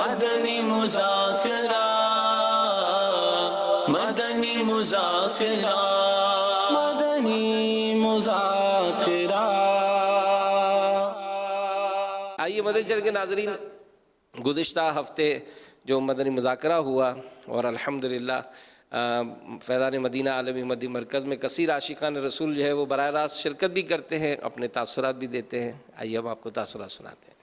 مدنی مذاکرہ مدنی مذاکرہ مدنی مذاکرہ۔ آئیے مدنی چینل کے ناظرین، گزشتہ ہفتے جو مدنی مذاکرہ ہوا اور الحمدللہ فیضان مدینہ عالمی مدی مرکز میں کثیر عاشقان رسول جو ہے وہ براہ راست شرکت بھی کرتے ہیں، اپنے تاثرات بھی دیتے ہیں۔ آئیے ہم آپ کو تاثرات سناتے ہیں۔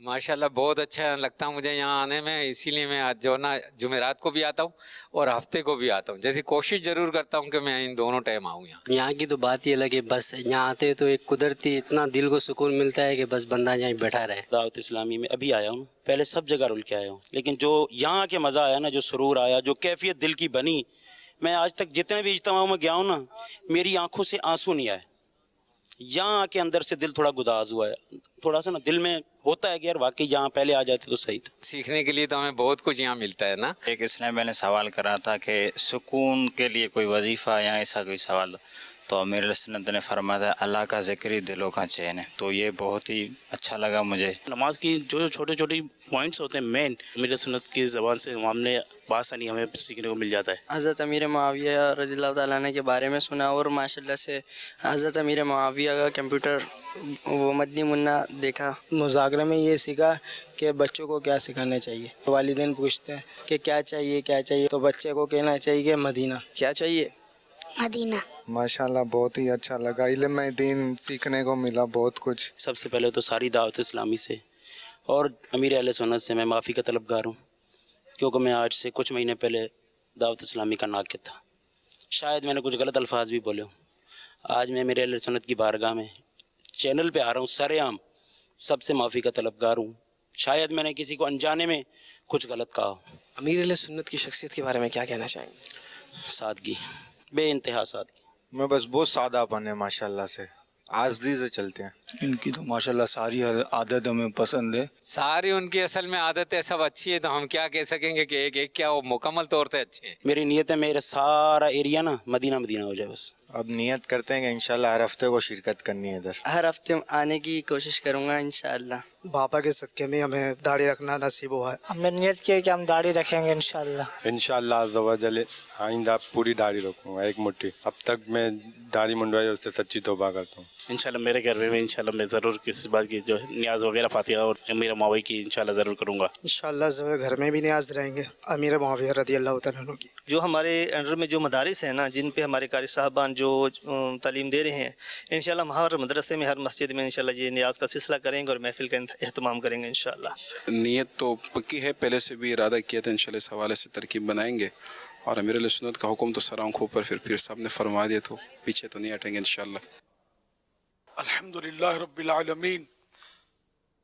ماشاءاللہ بہت اچھا لگتا ہے مجھے یہاں آنے میں، اسی لیے میں آج جو نا جمعرات کو بھی آتا ہوں اور ہفتے کو بھی آتا ہوں، جیسے کوشش ضرور کرتا ہوں کہ میں ان دونوں ٹائم آؤں یہاں۔ یہاں کی تو بات ہی الگ ہے، بس یہاں آتے تو ایک قدرتی اتنا دل کو سکون ملتا ہے کہ بس بندہ یہیں بیٹھا رہے۔ دعوت اسلامی میں ابھی آیا ہوں، پہلے سب جگہ رول کے آیا ہوں، لیکن جو یہاں کے مزہ آیا نا، جو سرور آیا، جو کیفیت دل کی بنی، میں آج تک جتنے بھی اجتماعوں میں گیا ہوں نا، میری آنکھوں سے آنسو نہیں آئے۔ یہاں آ کے اندر سے دل تھوڑا گداز ہوا ہے، تھوڑا سا نا دل میں ہوتا ہے کہ یار واقعی یہاں پہلے آ جاتے تو صحیح تھا۔ سیکھنے کے لیے تو ہمیں بہت کچھ یہاں ملتا ہے نا۔ ایک اس نے میں نے سوال کرا تھا کہ سکون کے لیے کوئی وظیفہ یا ایسا کوئی سوال، تو امیر سنت نے فرمایا تھا اللہ کا ذکر ہی دلوں کا چین ہے، تو یہ بہت ہی اچھا لگا مجھے۔ نماز کی جو چھوٹے چھوٹی پوائنٹس ہوتے ہیں مین، امیر سنت کی زبان سے ہم نے بآسانی ہمیں سیکھنے کو مل جاتا ہے۔ حضرت امیر معاویہ رضی اللہ تعالیٰ عنہ کے بارے میں سنا، اور ماشاءاللہ سے حضرت امیر معاویہ کا کمپیوٹر وہ مدنی منا دیکھا۔ مذاکرے میں یہ سیکھا کہ بچوں کو کیا سکھانا چاہیے۔ والدین پوچھتے ہیں کہ کیا چاہیے تو بچے کو کہنا چاہیے کہ مدینہ۔ کیا چاہیے؟ مدینہ۔ ماشاءاللہ بہت ہی اچھا لگا، علم دین سیکھنے کو ملا بہت کچھ۔ سب سے پہلے تو ساری دعوت اسلامی سے اور امیر اہل سنت سے میں معافی کا طلبگار ہوں، کیونکہ میں آج سے کچھ مہینے پہلے دعوت اسلامی کا ناقد تھا، شاید میں نے کچھ غلط الفاظ بھی بولے ہوں۔ آج میں امیر اہل سنت کی بارگاہ میں چینل پہ آ رہا ہوں، سر عام سب سے معافی کا طلبگار ہوں، شاید میں نے کسی کو انجانے میں کچھ غلط کہا ہو۔ امیر علیہ سنت کی شخصیت کے بارے میں کیا کہنا چاہیں گے؟ سادگی، بے انتہا سادگی۔ میں بس بہت سادہ پن ہے ماشاءاللہ سے، آزادی سے چلتے ہیں۔ ان کی تو ماشاءاللہ ساری عادت ہمیں پسند ہے۔ ساری ان کی اصل میں عادتیں سب اچھی ہے، تو ہم کیا کہہ سکیں گے کہ ایک ایک کیا وہ مکمل طور سے اچھے ہیں۔ میری نیت ہے میرا سارا ایریا نا مدینہ مدینہ ہو جائے بس۔ اب نیت کرتے ہیں کہ انشاءاللہ ہر ہفتے کو شرکت کرنی ہے ادھر۔ ہر ہفتے آنے کی کوشش کروں گا انشاءاللہ۔ باپا کے صدقے میں ہمیں داڑھی رکھنا نصیب ہوا ہے۔ ہم نے نیت کی ہے کہ ہم داڑھی رکھیں گے انشاءاللہ۔ انشاءاللہ عز و جل آئندہ پوری داڑھی رکھوں گا، ایک مٹھی۔ اب تک میں داڑھی منڈوائی اس سے سچی توبہ کرتا ہوں۔ انشاءاللہ میرے گھر میں انشاءاللہ میں ضرور کسی بات کی جو نیاز وغیرہ فاتحہ اور امیر معاویہ کی انشاءاللہ ضرور کروں گا۔ انشاءاللہ گھر میں بھی نیاز رہیں گے امیر معاویہ رضی اللہ تعالیٰ عنہ کی۔ جو ہمارے انڈر میں جو مدارس ہیں نا، جن پہ ہمارے قاری صاحبان جو تعلیم دے رہے ہیں، انشاءاللہ ہم ہر مدرسے میں ہر مسجد میں انشاءاللہ یہ نیاز کا سلسلہ کریں گے اور محفل کا اہتمام کریں گے انشاءاللہ۔ نیت تو پکی ہے، پہلے سے بھی ارادہ کیا تھا، انشاءاللہ اس حوالے سے ترکیب بنائیں گے، اور امیر علیہ سنت کا حکم تو سر آنکھوں پر پھر صاحب نے فرما دیا تو پیچھے تو نہیں ہٹیں گے انشاءاللہ۔ الحمدللہ رب العالمین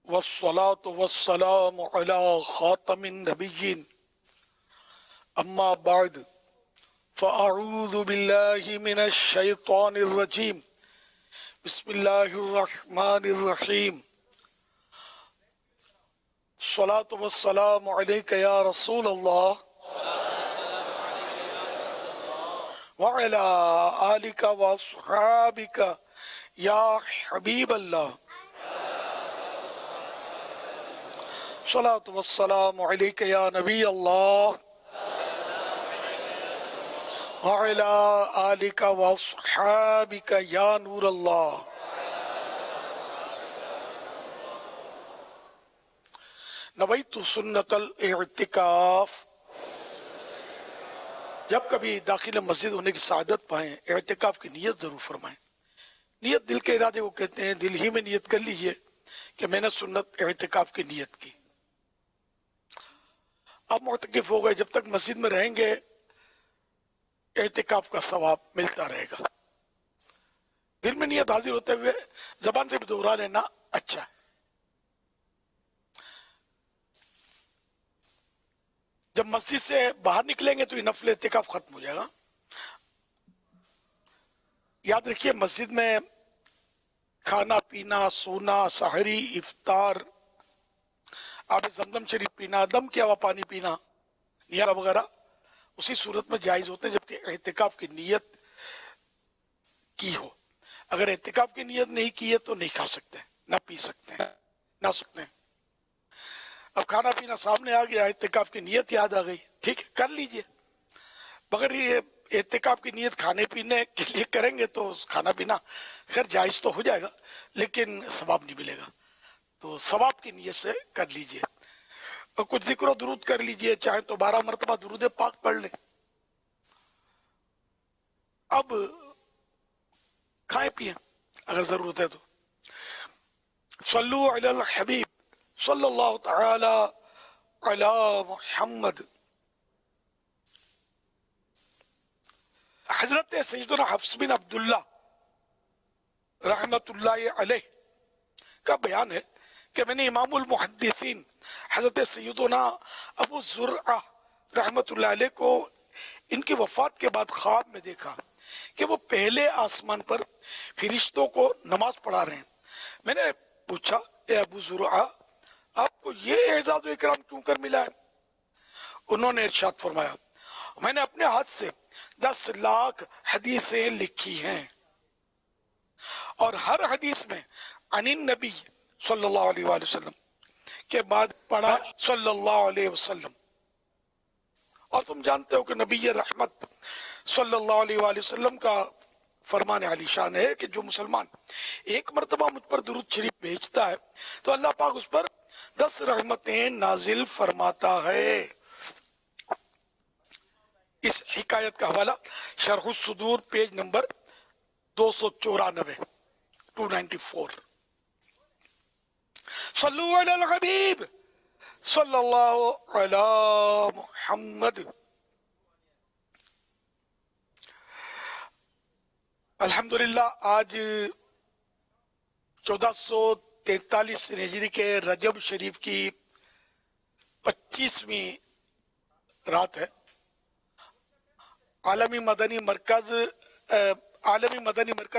والصلاة والسلام علی خاتم النبیین، اما بعد فاعوذ باللہ من الشیطان الرجیم، بسم اللہ الرحمن الرحیم، الصلاة والسلام علیک یا رسول اللہ وعلی آلک واصحابک یا حبیب اللہ، صلاۃ والسلام علیک یا نبی اللہ وعلی آلک واصحابک یا نور اللہ۔ نویت سنت الاعتکاف، جب کبھی داخل مسجد ہونے کی سعادت پائیں اعتکاف کی نیت ضرور فرمائیں۔ نیت دل کے ارادے کو کہتے ہیں، دل ہی میں نیت کر لیجئے کہ میں نے سنت اعتکاف کی نیت کی۔ آپ معتکف ہو گئے، جب تک مسجد میں رہیں گے اعتکاف کا ثواب ملتا رہے گا۔ دل میں نیت حاضر ہوتے ہوئے زبان سے بھی دہرا لینا اچھا ہے۔ جب مسجد سے باہر نکلیں گے تو یہ نفل اعتکاف ختم ہو جائے گا۔ یاد رکھیے مسجد میں کھانا پینا، سونا، سحری، افطار، آب زمزم شریف پینا، دم کیا ہوا پانی پینا، نیالہ وغیرہ اسی صورت میں جائز ہوتے ہیں جبکہ اعتکاف کی نیت کی ہو۔ اگر اعتکاف کی نیت نہیں کی ہے تو نہیں کھا سکتے، نہ پی سکتے ہیں، نہ سکتے ہیں۔ अब खाना पीना सामने आ गया, इत्तिकाफ की नीयत याद आ गई, ठीक है कर लीजिए। मगर ये इत्तिकाफ की नीयत खाने पीने के लिए करेंगे तो खाना पीना खैर जायज तो हो जाएगा, लेकिन सवाब नहीं मिलेगा। तो सवाब की नीयत से कर लीजिए और कुछ जिक्र दुरूद कर लीजिए, चाहे तो 12 मरतबा दुरूद पाक पढ़ ले। अब खाएं पिए अगर जरूरत है तो। सल्लु अलल हबीब सल्लल्लाहु तआला अला मुहम्मद। हजरत सैयदना हफ्स बिन अब्दुल्ला रहमतुल्लाहि अलैह का बयान है कि मैंने इमामुल मुहद्दिसीन हजरत सैयदना अबू जुरआ रहमतुल्लाहि अलैह को इनकी वफात के बाद ख्वाब में देखा कि वो पहले आसमान पर फरिश्तों को नमाज पढ़ा रहे हैं। मैंने पूछा, ए अबू जुरआ, आपको ये एजाज व इकराम क्यों कर मिला है? उन्होंने इरशाद फरमाया, मैंने अपने हाथ से 10 लाख हदीसें लिखी हैं और हर हदीस में अनिन नबी सल्लल्लाहु अलैहि वसल्लम के बाद पढ़ा सल्लल्लाहु अलैहि वसल्लम। और तुम जानते हो कि नबी रहमत सल्लल्लाहु अलैहि वसल्लम का फरमान आलीशान है कि जो मुसलमान एक मर्तबा मुझ पर दुरूद शरीफ भेजता है तो अल्लाह पाक उस पर 10 रहमतें नाजिल फरमाता है। इस हिकायत का हवाला शरह सुदूर पेज नंबर 294 294। सल्लु अलल हबीब सल्लल्लाहु अला मुहम्मद। अल्हम्दुलिल्लाह आज 1443 हिजरी के रजब शरीफ की 25वीं रात है। आलमी मदनी मरकज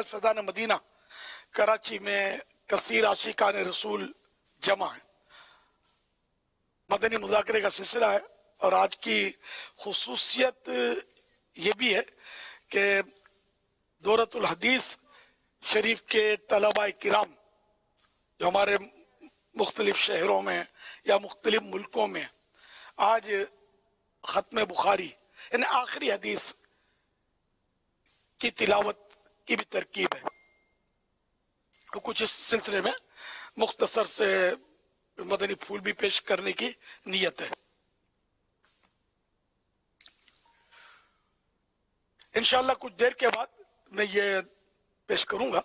फैज़ान मदीना कराची में कसीर आशिकान रसूल जमा है। मदनी मुज़ाकरे का सिलसिला है और आज की खुसूसियत ये भी है कि दौरतुल हदीस शरीफ के तलबाए किराम जो हमारे मुख्तलिफ शहरों में या मुख्तलिफ मुल्कों में आज ख़त्म बुखारी यानी आखिरी हदीस की तिलावत की भी तरकीब है। तो कुछ इस सिलसिले में मुख्तसर से मदनी फूल भी पेश करने की नीयत है। इंशाअल्लाह कुछ देर के बाद मैं ये पेश करूंगा।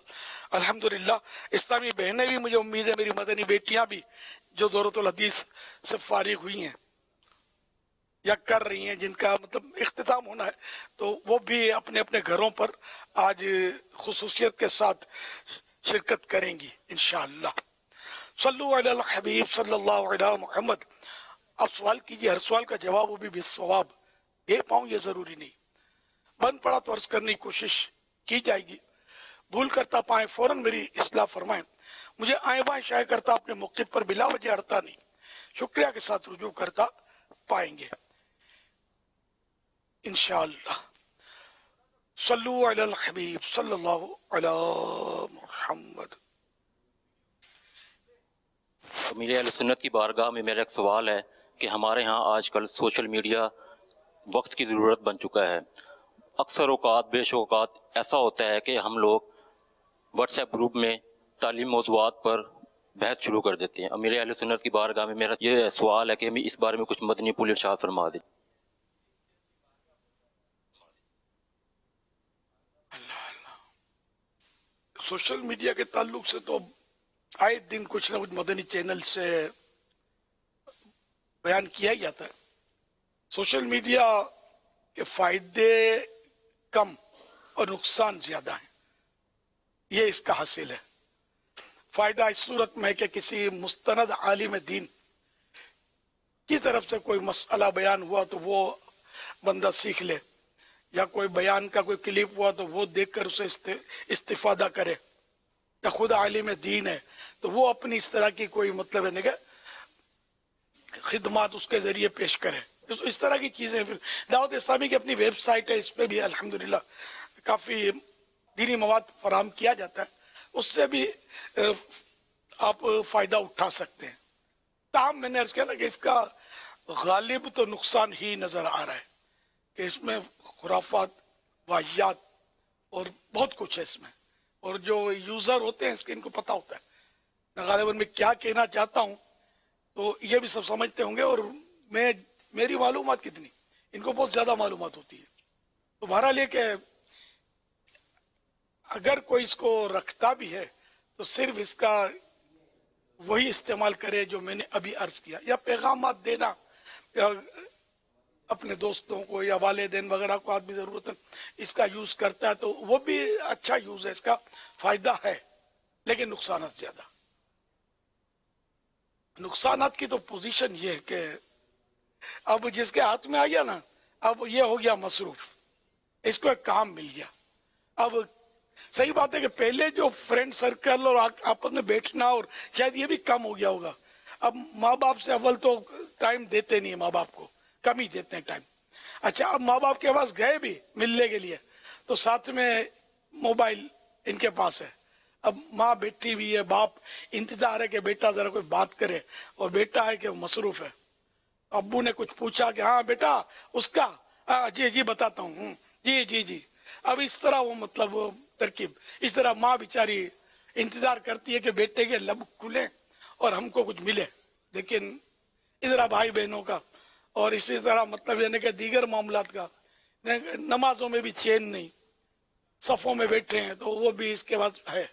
अल्हम्दुलिल्लाह इस्लामी बहनें भी, मुझे उम्मीद है मेरी मदनी बेटियां भी जो दौरतुल हदीस से फारिग हुई हैं या कर रही हैं, जिनका मतलब इख्तिताम होना है, तो वो भी अपने अपने घरों पर आज खुसूसियत के साथ शिरकत करेंगी इंशाअल्लाह। सल्लु अलल हबीब सल्लल्लाहु अलैहि मुहम्मद। आप सवाल कीजिए, हर सवाल का जवाब वो भी बिस्सवाब दे पाऊं ये जरूरी नहीं। बंद पड़ा तो अर्ज करने की कोशिश की जाएगी। भूल करता पाए फौरन मेरी इस्लाह फरमाएं। मुझे आए बाएं शाये करता अपने मौक़िफ़ पर बिला वजह अड़ता नहीं, शुक्रिया के साथ रुजू करता पाएंगे इंशाअल्लाह। सल्लु अलल हबीब सल्लल्लाहु अलैहि मुहम्मद। अमीर अहले सुन्नत की बारगाह में मेरा एक सवाल है कि हमारे यहाँ आजकल सोशल मीडिया वक्त की ज़रूरत बन चुका है। अक्सर औकात बेशौकात ऐसा होता है कि हम लोग व्हाट्सएप ग्रुप में तालीम मौज़ूआत पर बहस शुरू कर देते हैं। अमीर अहले सुन्नत की बारगाह में मेरा ये सवाल है कि इस बारे में कुछ मदनी पुल इरशाद फरमा दें। सोशल मीडिया के ताल्लुक से तो आए दिन कुछ न कुछ मदनी चैनल से बयान किया ही जाता है। सोशल मीडिया के फायदे कम और नुकसान ज्यादा हैं, ये इसका हासिल है। फायदा इस सूरत में है कि किसी मुस्तनद आलिम दीन की तरफ से कोई मसला बयान हुआ तो वो बंदा सीख ले, या कोई बयान का कोई क्लिप हुआ तो वो देखकर उसे इस्तिफादा करे, या खुद आलिम दीन है तो वो अपनी इस तरह की कोई मतलब है कि खिदमात उसके जरिए पेश करे। इस तरह की चीजें। फिर दावत इस्लामी की अपनी वेबसाइट है, इस पे भी अल्हम्दुलिल्लाह काफी दीनी मवाद फराहम किया जाता है, उससे भी आप फायदा उठा सकते हैं। تاہم میں نے عرض کیا نا کہ اس کا غالب تو نقصان ہی نظر آ رہا ہے کہ اس میں خرافات، واہیات اور بہت کچھ ہے اس میں، اور جو یوزر ہوتے ہیں اس کے ان کو پتہ ہوتا ہے میں غالباً میں کیا کہنا چاہتا ہوں، تو یہ بھی سب سمجھتے ہوں گے، اور میری معلومات کتنی، ان کو بہت زیادہ معلومات ہوتی ہے. تو بہرحال یہ کہ اگر کوئی اس کو رکھتا بھی ہے تو صرف اس کا وہی استعمال کرے جو میں نے ابھی عرض کیا، یا پیغامات دینا یا اپنے دوستوں کو یا والدین وغیرہ کو آدمی ضرورت اس کا یوز کرتا ہے تو وہ بھی اچھا یوز ہے، اس کا فائدہ ہے، لیکن نقصانات زیادہ. نقصانات کی تو پوزیشن یہ ہے کہ اب جس کے ہاتھ میں آ گیا نا، اب یہ ہو گیا مصروف، اس کو ایک کام مل گیا. اب صحیح بات ہے کہ پہلے جو فرینڈ سرکل اور آپس میں بیٹھنا اور شاید یہ بھی کم ہو گیا ہوگا. اب ماں باپ سے اول تو ٹائم دیتے نہیں ہیں، ماں باپ کو کم ہی دیتے ہیں ٹائم. اچھا اب ماں باپ کے پاس گئے بھی ملنے کے لیے تو ساتھ میں موبائل ان کے پاس ہے. اب ماں بیٹھی ہوئی ہے، باپ انتظار ہے کہ بیٹا ذرا کوئی بات کرے، اور بیٹا ہے کہ مصروف ہے. ابو نے کچھ پوچھا کہ ہاں بیٹا اس کا، جی بتاتا ہوں، جی. اب اس طرح وہ مطلب ترکیب، اس طرح ماں بیچاری انتظار کرتی ہے کہ بیٹے کے لب کھلے اور ہم کو کچھ ملے. لیکن ادھر بھائی بہنوں کا اور اسی طرح مطلب یعنی کہ دیگر معاملات کا، نمازوں میں بھی چین نہیں، صفوں میں بیٹھے ہیں تو وہ بھی اس کے بعد ہے.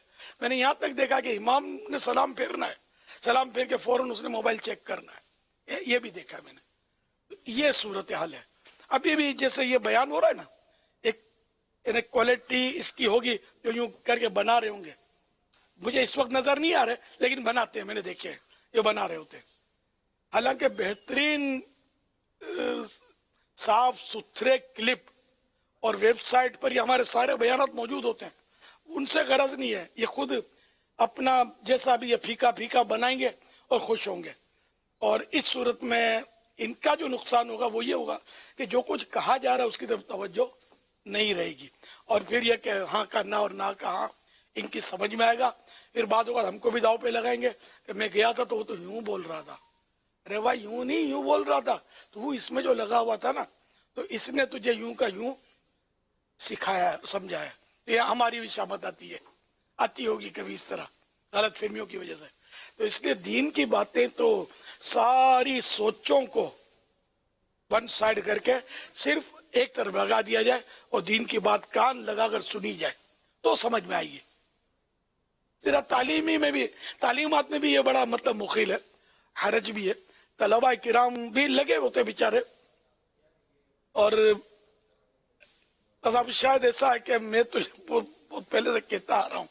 میں نے یہاں تک دیکھا کہ امام نے سلام پھیرنا ہے، سلام پھیر کے فوراً اس نے موبائل چیک کرنا ہے، یہ بھی دیکھا میں نے. یہ صورتحال ہے. ابھی بھی جیسے یہ بیان ہو رہا ہے نا، ایک کوالٹی اس کی ہوگی جو یوں کر کے بنا رہے ہوں گے، مجھے اس وقت نظر نہیں آ رہے لیکن بناتے ہیں، میں نے دیکھے یہ بنا رہے ہوتے ہیں. حالانکہ بہترین صاف ستھرے کلپ اور ویب سائٹ پر یہ ہمارے سارے بیانات موجود ہوتے ہیں، ان سے غرض نہیں ہے. یہ خود اپنا جیسا بھی یہ پھیکا بنائیں گے اور خوش ہوں گے. اور اس صورت میں ان کا جو نقصان ہوگا وہ یہ ہوگا کہ جو کچھ کہا جا رہا ہے اس کی طرف توجہ نہیں رہے گی، اور پھر یہ کہ ہاں کرنا اور نہ کہاں ان کی سمجھ میں آئے گا. پھر بعد ہوگا ہم کو بھی داؤ پہ لگائیں گے کہ میں گیا تھا تو وہ تو یوں بول رہا تھا. ارے بھائی یوں نہیں، یوں بول رہا تھا، تو وہ اس میں جو لگا ہوا تھا نا تو اس نے تجھے یوں کا یوں سکھایا سمجھایا. یہ ہماری بھی شامت آتی ہوگی کبھی اس طرح غلط فہمیوں کی وجہ سے. تو اس لیے دین کی باتیں تو ساری سوچوں کو ون سائڈ کر کے صرف ایک طرف لگا دیا جائے اور دین کی بات کان لگا کر سنی جائے تو سمجھ میں آئیے. ذرا تعلیمات میں بھی یہ بڑا مطلب مخیل ہے، حرج بھی ہے. طلبہ کرام بھی لگے ہوتے بیچارے، اور شاید ایسا ہے کہ میں تو بہت پہلے سے کہتا آ رہا ہوں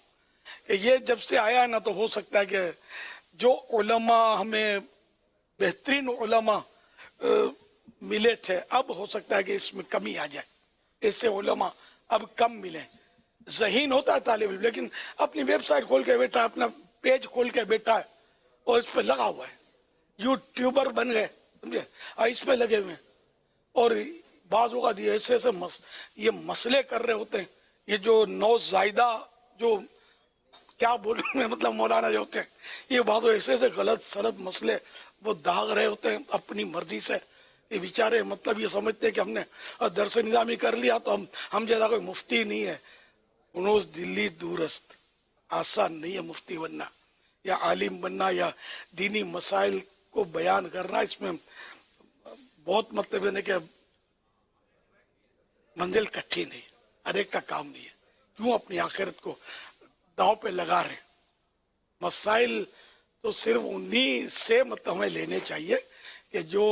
کہ یہ جب سے آیا ہے نا تو ہو سکتا ہے کہ جو علماء ہمیں بہترین علماء ملے تھے اب ہو سکتا ہے کہ اس میں کمی آ جائے، ایسے علماء اب کم ملیں. ذہین ہوتا ہے طالب علم لیکن اپنی ویب سائٹ کھول کے بیٹھا ہے، اپنا پیج کھول کے بیٹھا ہے اور اس پہ لگا ہوا ہے، یوٹیوبر بن گئے سمجھے، اس پہ لگے ہوئے ہیں. اور بعض اوقات یہ ایسے یہ مسئلے کر رہے ہوتے ہیں، یہ جو نوزائیدہ جو کیا بولوں میں مطلب مولانا جو ہوتے ہیں، یہ بعض ایسے غلط سلط مسئلے وہ داغ رہے ہوتے ہیں اپنی مرضی سے. یہ بیچارے مطلب یہ سمجھتے ہیں کہ ہم نے درس نظامی کر لیا تو ہم جیسا کوئی مفتی نہیں ہے. انوز دلی دورست، آسان نہیں ہے مفتی بننا یا عالم بننا یا دینی مسائل کو بیان کرنا. اس میں بہت مطلب ہے کہ منزل کٹھی نہیں، ہر ایک کا کام نہیں ہے. کیوں اپنی آخرت کو داؤ پہ لگا رہے؟ مسائل تو صرف انہی سے مطلب ہمیں لینے چاہیے کہ جو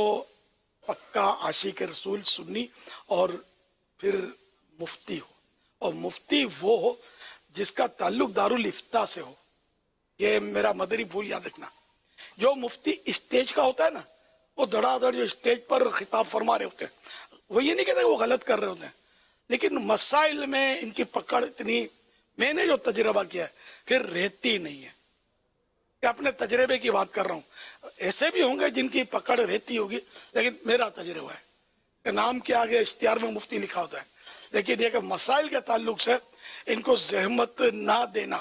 پکا عاشق رسول سنی اور پھر مفتی ہو، اور مفتی وہ ہو جس کا تعلق دارالفتاء سے ہو. یہ میرا مدری بھول یاد رکھنا. جو مفتی اسٹیج کا ہوتا ہے نا، وہ دھڑا دھڑ جو اسٹیج پر خطاب فرما رہے ہوتے ہیں، وہ یہ نہیں کہتے کہ وہ غلط کر رہے ہوتے ہیں، لیکن مسائل میں ان کی پکڑ اتنی، میں نے جو تجربہ کیا ہے پھر رہتی نہیں ہے. کہ اپنے تجربے کی بات کر رہا ہوں. ایسے بھی ہوں گے جن کی پکڑ رہتی ہوگی، لیکن میرا تجربہ ہے کہ نام کے آگے اشتہار میں مفتی لکھا ہوتا ہے، لیکن یہ کہ مسائل کے تعلق سے ان کو زحمت نہ دینا،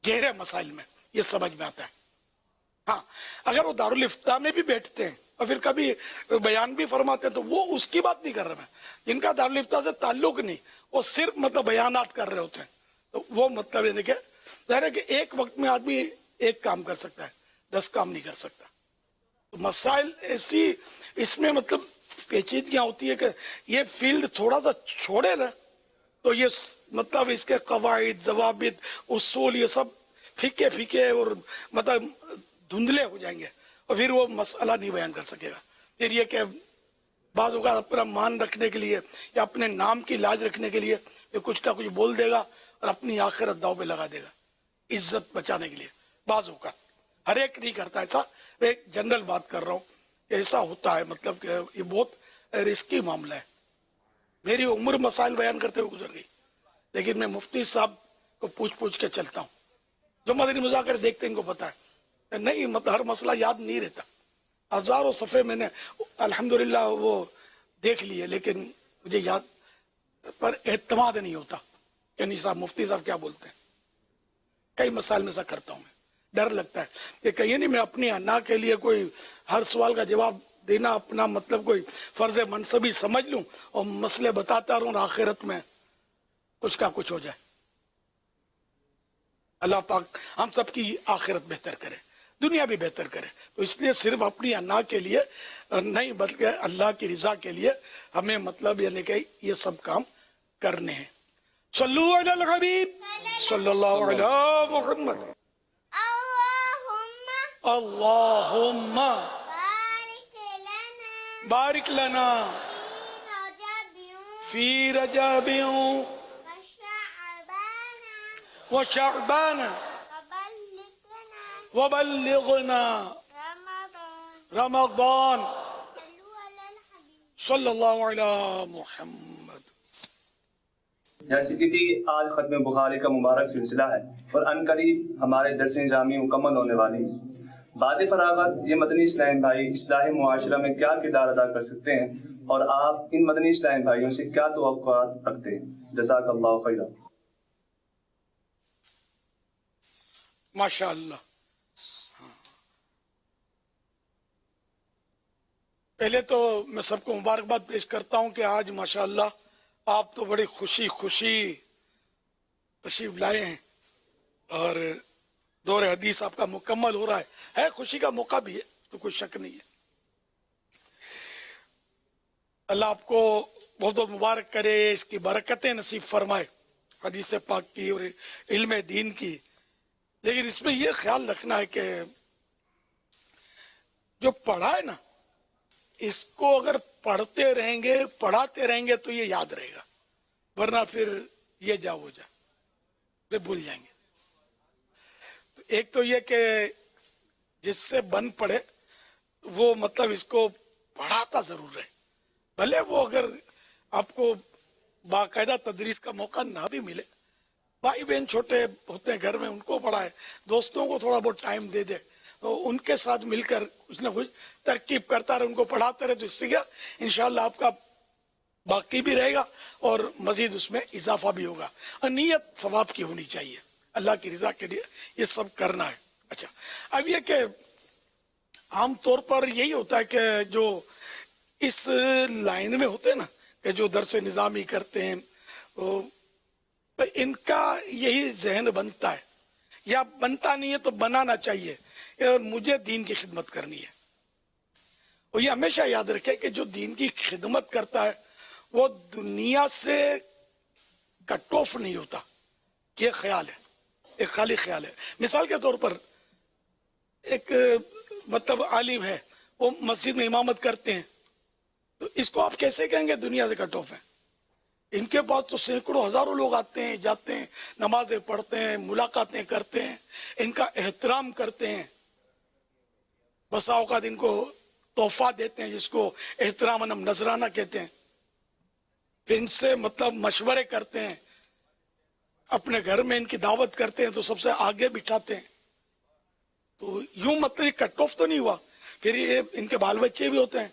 گہرے مسائل میں یہ سمجھ میں آتا ہے. हाँ, अगर वो दारुल इफ्ता में भी बैठते हैं और फिर कभी बयान भी फरमाते हैं तो वो उसकी बात नहीं कर रहा मैं, जिनका दारुल इफ्ता से ताल्लुक नहीं, वो सिर्फ मतलब बयानात कर रहे होते हैं, तो वो मतलब यानी कि ज़ाहिर है कि एक वक्त में आदमी एक काम कर सकता है, 10 काम नहीं कर सकता। तो मसाइल ऐसी इसमें मतलब पेचीदगियाँ होती है कि ये फील्ड थोड़ा सा छोड़े ना तो ये मतलब इसके कवायद ज़वाबित उसूल ये सब फीके फीके और मतलब धुंधले हो जाएंगे और फिर वो मसला नहीं बयान कर सकेगा। फिर ये कि बाज़ औक़ात अपना मान रखने के लिए या अपने नाम की लाज रखने के लिए ये कुछ ना कुछ बोल देगा और अपनी आखिरत दाव पे लगा देगा इज्जत बचाने के लिए। बाज़ औक़ात हर एक नहीं करता ऐसा, मैं एक जनरल बात कर रहा हूँ, ऐसा होता है, मतलब कि ये बहुत रिस्की मामला है। मेरी उम्र मसाइल बयान करते हुए गुजर गई, लेकिन मैं मुफ्ती साहब को पूछ के चलता हूँ। जो मदनी मुज़ाकरे देखते हैं इनको पता है नहीं, मतलब हर मसला याद नहीं रहता। हज़ारों सफ़े मैंने अल्हम्दुलिल्लाह वो देख लिए, लेकिन मुझे याद पर एतमाद नहीं होता कि नहीं साहब मुफ्ती साहब क्या बोलते हैं। कई मसाइल में ऐसा करता हूँ मैं, डर लगता है कि कहीं नहीं मैं अपनी अन्ना के लिए कोई हर सवाल का जवाब देना अपना मतलब कोई फर्ज मनसबी समझ लूं और मसले बताता रहूं और आखिरत में कुछ का कुछ हो जाए। अल्लाह पाक हम सबकी आखिरत बेहतर करे, दुनिया भी बेहतर करे। तो इसलिए सिर्फ अपनी अन्ना के लिए नहीं बल्कि अल्लाह की रजा के लिए हमें मतलब यानी कि ये सब काम करने हैं। सल्लु अलल हबीब सल्लल्लाहु अलैहि मुहम्मद। अल्लाहुम्मा बारिक लना फी रजबिय्यु व शअबान व बल्लिगना रमज़ान सल्लल्लाहु अलैहि मुहम्मद। जैसे कि आज खत्म बुखारी का मुबारक सिलसिला है और अनकरीब हमारे दर्स निज़ामी मुकम्मल होने वाली है। बाद फरागत ये मदनी इस्लामी भाई इस्लाही मुआशरा में क्या किरदार अदा कर सकते हैं और आप इन मदनी इस्लामी भाइयों से क्या तवक्कुआत रखते हैं? जज़ाकल्लाहु खैरा। माशाअल्लाह। पहले तो मैं सबको मुबारकबाद पेश करता हूँ कि आज माशाअल्लाह आप तो बड़ी खुशी तशरीफ लाए हैं और दौर हदीस आपका मुकम्मल हो रहा है खुशी का मौका भी है, तो कोई शक नहीं है। अल्लाह आपको बहुत बहुत मुबारक करे, इसकी बरकतें नसीब फरमाए हदीस पाक की और इल्म दीन की। लेकिन इसमें यह ख्याल रखना है कि जो पढ़ा है ना, इसको अगर पढ़ते रहेंगे पढ़ाते रहेंगे तो ये याद रहेगा, वरना फिर ये जा वो जा वे भूल जाएंगे। तो एक तो ये कि जिससे बन पड़े वो मतलब इसको पढ़ाता जरूर है, भले वो अगर आपको बाकायदा तदरीस का मौका ना भी मिले, भाई बहन छोटे होते हैं घर में उनको पढ़ाए, दोस्तों को थोड़ा बहुत टाइम दे दे, तो उनके साथ मिलकर कुछ ना कुछ तरकीब करता रहे, उनको पढ़ाते रहे, तो इससे क्या इंशाअल्लाह आपका बाकी भी रहेगा और मजीद उसमें इजाफा भी होगा। और नीयत सवाब की होनी चाहिए, अल्लाह की रजा के लिए ये सब करना है। अच्छा, अब ये कि आम तौर पर यही होता है कि जो इस लाइन में होते हैं ना कि जो दर्स निज़ामी करते हैं, तो इनका यही जहन बनता है या बनता नहीं है तो बनाना चाहिए, मुझे दीन की खिदमत करनी है। और ये हमेशा याद रखें कि जो दीन की खिदमत करता है वो दुनिया से कट ऑफ नहीं होता, ये ख्याल है, एक खाली ख्याल है। मिसाल के तौर पर एक मतलब आलिम है, वो मस्जिद में इमामत करते हैं, तो इसको आप कैसे कहेंगे दुनिया से कट ऑफ है? इनके पास तो सैकड़ों हजारों लोग आते हैं जाते हैं, नमाजें पढ़ते हैं, मुलाकातें करते हैं, इनका एहतराम करते हैं, बसा औकात इनको तोहफा देते हैं जिसको एहतराम नजराना कहते हैं, फिर इनसे मतलब मशवरे करते हैं, अपने घर में इनकी दावत करते हैं तो सबसे आगे बिठाते हैं। तो यूं मतलब कट ऑफ तो नहीं हुआ, फिर ये इनके बाल बच्चे भी होते हैं।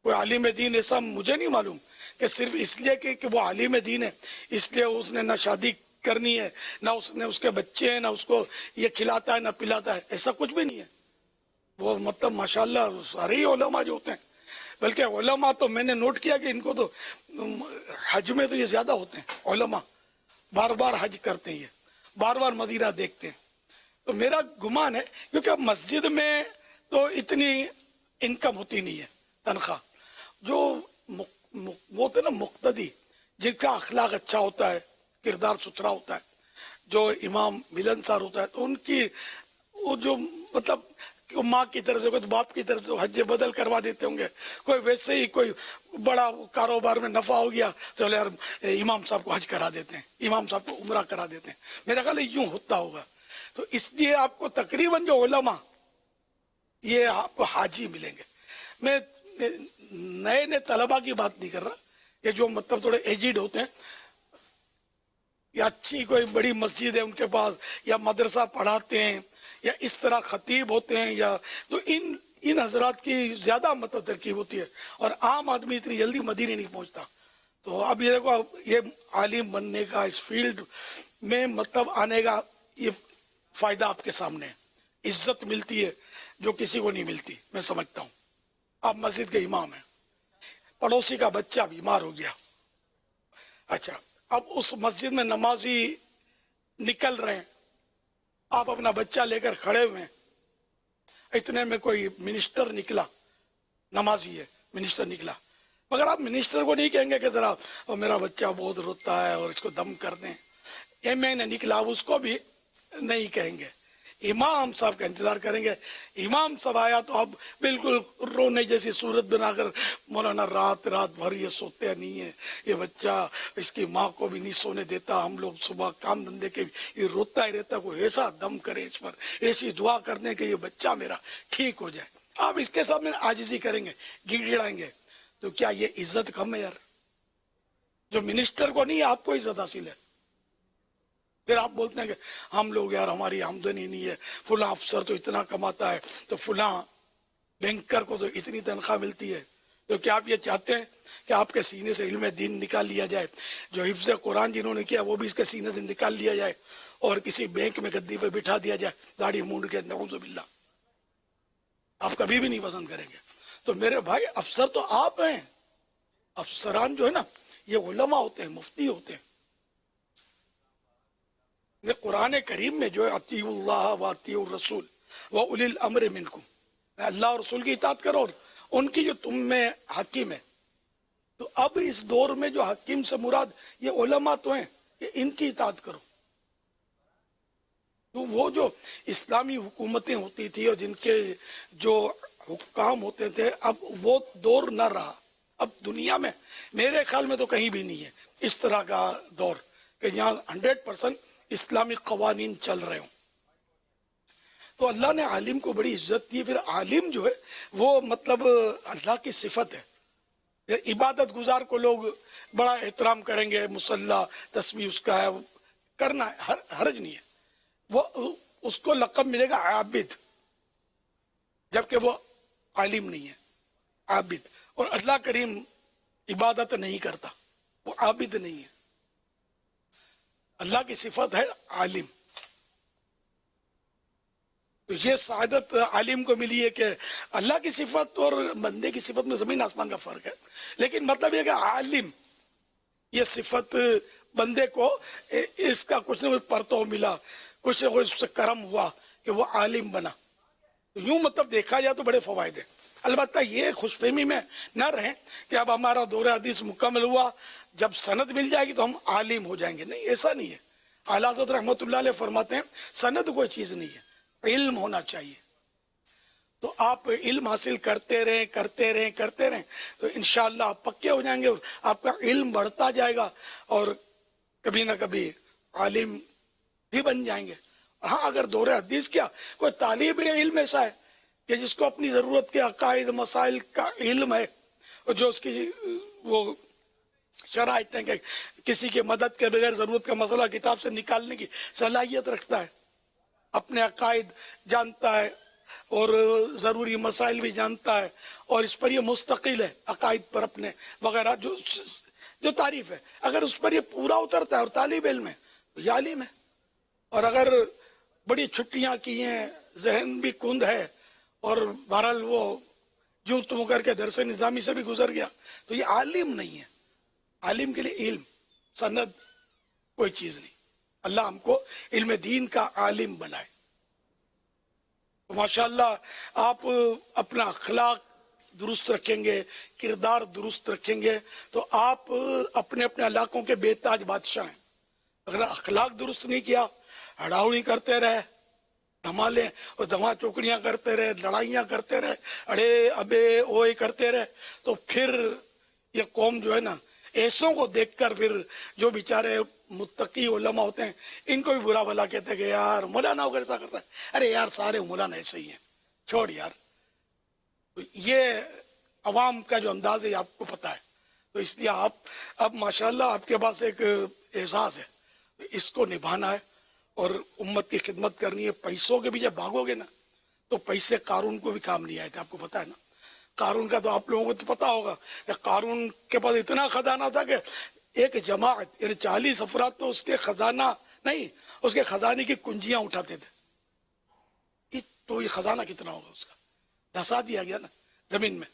कोई आलिम दीन ऐसा मुझे नहीं मालूम कि सिर्फ इसलिए कि वो आलिम दीन है इसलिए उसने ना शादी करनी है, ना उसने उसके बच्चे हैं, ना उसको ये खिलाता है ना पिलाता है, ऐसा कुछ भी नहीं है। वो मतलब माशाल्लाह सारे ही उलमा जो होते हैं, बल्कि उलमा तो मैंने नोट किया कि इनको तो हज में तो ये ज्यादा होते हैं उलमा, बार बार हज करते हैं, बार बार मदीना देखते हैं। तो मेरा गुमान है क्योंकि अब मस्जिद में तो इतनी इनकम होती नहीं है, तनख्वाह। जो वो होते ना मुक्तदी, जिनका अखलाक अच्छा होता है, किरदार सुथरा होता है, जो इमाम मिलनसार होता है, तो उनकी वो जो मतलब माँ की तरफ से, कोई बाप की तरफ से हज बदल करवा देते होंगे, कोई वैसे ही कोई बड़ा कारोबार में नफा हो गया, चलो यार इमाम साहब को हज करा देते हैं, इमाम साहब को उम्रा करा देते हैं। मेरा ख्याल यूं होता होगा। तो इसलिए आपको तकरीबन जो उलमा ये आपको हाजी मिलेंगे। मैं नए नए तलबा की बात नहीं कर रहा, कि जो मतलब थोड़े एजिड होते हैं या अच्छी कोई बड़ी मस्जिद है उनके पास, या मदरसा पढ़ाते हैं, या इस तरह खतीब होते हैं, या तो इन हजरात की ज्यादा मतलब तरकीब होती है, और आम आदमी इतनी जल्दी मदीने नहीं पहुंचता। तो अब ये देखो, ये आलिम बनने का, इस फील्ड में मतलब आने का ये फायदा आपके सामने है। इज्जत मिलती है जो किसी को नहीं मिलती, मैं समझता हूँ। आप मस्जिद के इमाम हैं, पड़ोसी का बच्चा बीमार हो गया, अच्छा अब उस मस्जिद में नमाजी निकल रहे हैं, आप अपना बच्चा लेकर खड़े हुए हैं, इतने में कोई मिनिस्टर निकला, नमाजी है, मिनिस्टर निकला, मगर आप मिनिस्टर को नहीं कहेंगे कि जरा मेरा बच्चा बहुत रोता है और इसको दम कर दें। एमएनए निकला, उसको भी नहीं कहेंगे, इमाम साहब का इंतजार करेंगे। इमाम साहब आया तो अब बिल्कुल रोने जैसी सूरत बनाकर, मौलाना रात रात भर ये सोते नहीं है, ये बच्चा इसकी माँ को भी नहीं सोने देता, हम लोग सुबह काम धंधे के ये रोता ही रहता, कोई ऐसा दम करे इस पर, ऐसी दुआ कर दें कि ये बच्चा मेरा ठीक हो जाए। आप इसके सामने आजिजी करेंगे, गिड़गिड़ाएंगे, तो क्या ये इज्जत कम है यार? जो मिनिस्टर को नहीं, आपको इज्जत हासिल है। फिर आप बोलते हैं कि हम लोग यार हमारी आमदनी नहीं है, फुला अफसर तो इतना कमाता है, तो फुला बैंकर को तो इतनी तनख्वाह मिलती है। तो क्या आप ये चाहते हैं कि आपके सीने से इल्म दीन निकाल लिया जाए, जो हिफ्ज़ कुरान जिन्होंने किया वो भी इसके सीने से निकाल लिया जाए, और किसी बैंक में गद्दी पे बिठा दिया जाए दाढ़ी मूंड के? नऊज़ुबिल्लाह, आप कभी भी नहीं पसंद करेंगे। तो मेरे भाई, अफसर तो आप हैं, अफसरान जो है ना ये उलमा होते हैं, मुफ्ती होते हैं। कुरान करीम में जो है अतीउल्लाह व अतीउर रसूल व उलिल अम्र मिनकुम, अल्लाह और रसूल की इताअत करो और उनकी जो तुम में हकीम है। तो अब इस दौर में जो हकीम से मुराद ये उलमा तो हैं, कि इनकी इताअत करो। तो वो जो इस्लामी हुकूमतें होती थी और जिनके जो हुक्काम होते थे, अब वो दौर न रहा। अब दुनिया में मेरे ख्याल में तो कहीं भी नहीं है इस तरह का दौर कि यहाँ 100% इस्लामी कवानीन चल रहे हों। तो अल्लाह ने आलिम को बड़ी इज्जत दी। फिर आलिम जो है वो मतलब अल्लाह की सिफत है। इबादत गुजार को लोग बड़ा एहतराम करेंगे, मुसल्ला तस्बीह उसका है, करना है, हर्ज नहीं है, वो उसको लक़ब मिलेगा आबिद, जबकि वो आलिम नहीं है, आबिद। और अल्लाह करीम इबादत नहीं करता, वो आबिद नहीं है। अल्लाह की सिफत है आलिम। तो ये सादत आलिम को मिली है कि अल्लाह की सिफत और बंदे की सिफत में जमीन आसमान का फर्क है, लेकिन मतलब ये कि आलिम ये सिफत बंदे को इसका कुछ न कुछ परतो मिला, कुछ न कुछ उससे करम हुआ कि वो आलिम बना। तो यूं मतलब देखा जाए तो बड़े फवायद है। अलबत्ता ये खुशफहमी में न रहें कि अब हमारा दौरे हदीस मुकम्मल हुआ, जब सनद मिल जाएगी तो हम आलिम हो जाएंगे। नहीं, ऐसा नहीं है। आला हज़रत रहमतुल्लाह अलैह फरमाते हैं सनद कोई चीज नहीं है, इल्म होना चाहिए। तो आप इल्म हासिल करते रहें तो इंशाअल्लाह आप पक्के हो जाएंगे और आपका इल्म बढ़ता जाएगा और कभी ना कभी आलिम भी बन जाएंगे। हाँ, अगर दौरे हदीस क्या कोई तालिब इल्म ऐसा है कि जिसको अपनी जरूरत के अकायद मसाइल का इल्म है और जो उसकी वो शराइत है कि किसी की मदद के बगैर जरूरत का मसला किताब से निकालने की सलाहियत रखता है, अपने अकायद जानता है और ज़रूरी मसाइल भी जानता है और इस पर ये मुस्तकिल है अकायद पर अपने वगैरह जो तारीफ है, अगर उस पर ये पूरा उतरता है और तालिब इल्म है तो ये आलिम है। और अगर बड़ी छुट्टियां की हैं, जहन भी कुंद है اور بہرحال وہ جوں تم کر کے درس نظامی سے بھی گزر گیا. تو یہ عالم نہیں ہے. عالم کے لیے علم سند کوئی چیز نہیں. اللہ ہم کو علم دین کا عالم بنائے. ماشاءاللہ آپ اپنا اخلاق درست رکھیں گے, کردار درست رکھیں گے تو آپ اپنے اپنے علاقوں کے بے تاج بادشاہ ہیں. اگر اخلاق درست نہیں کیا, ہڑاوڑی کرتے رہے, دھمالے اور دھما چوکڑیاں کرتے رہے, لڑائیاں کرتے رہے, اڑے ابے اوئے کرتے رہے, تو پھر یہ قوم جو ہے نا, ایسوں کو دیکھ کر پھر جو بیچارے متقی علماء ہوتے ہیں ان کو بھی برا بھلا کہتے ہیں کہ یار مولانا وغیرہ ایسا کرتا ہے. ارے یار سارے مولانا ایسے ہی ہیں, چھوڑ یار. یہ عوام کا جو انداز ہے آپ کو پتہ ہے. تو اس لیے آپ اب ماشاءاللہ آپ کے پاس ایک اعزاز ہے, اس کو نبھانا ہے اور امت کی خدمت کرنی ہے. پیسوں کے بھی جب بھاگو گے نا تو پیسے قارون کو بھی کام نہیں آئے تھے, آپ کو پتہ ہے نا. قارون کا تو آپ لوگوں کو تو پتہ ہوگا کہ قارون کے پاس اتنا خزانہ تھا کہ ایک جماعت یعنی 40 افراد تو اس کے خزانہ نہیں, اس کے خزانے کی کنجیاں اٹھاتے تھے. تو یہ خزانہ کتنا ہوگا اس کا, دھسا دیا گیا نا زمین میں.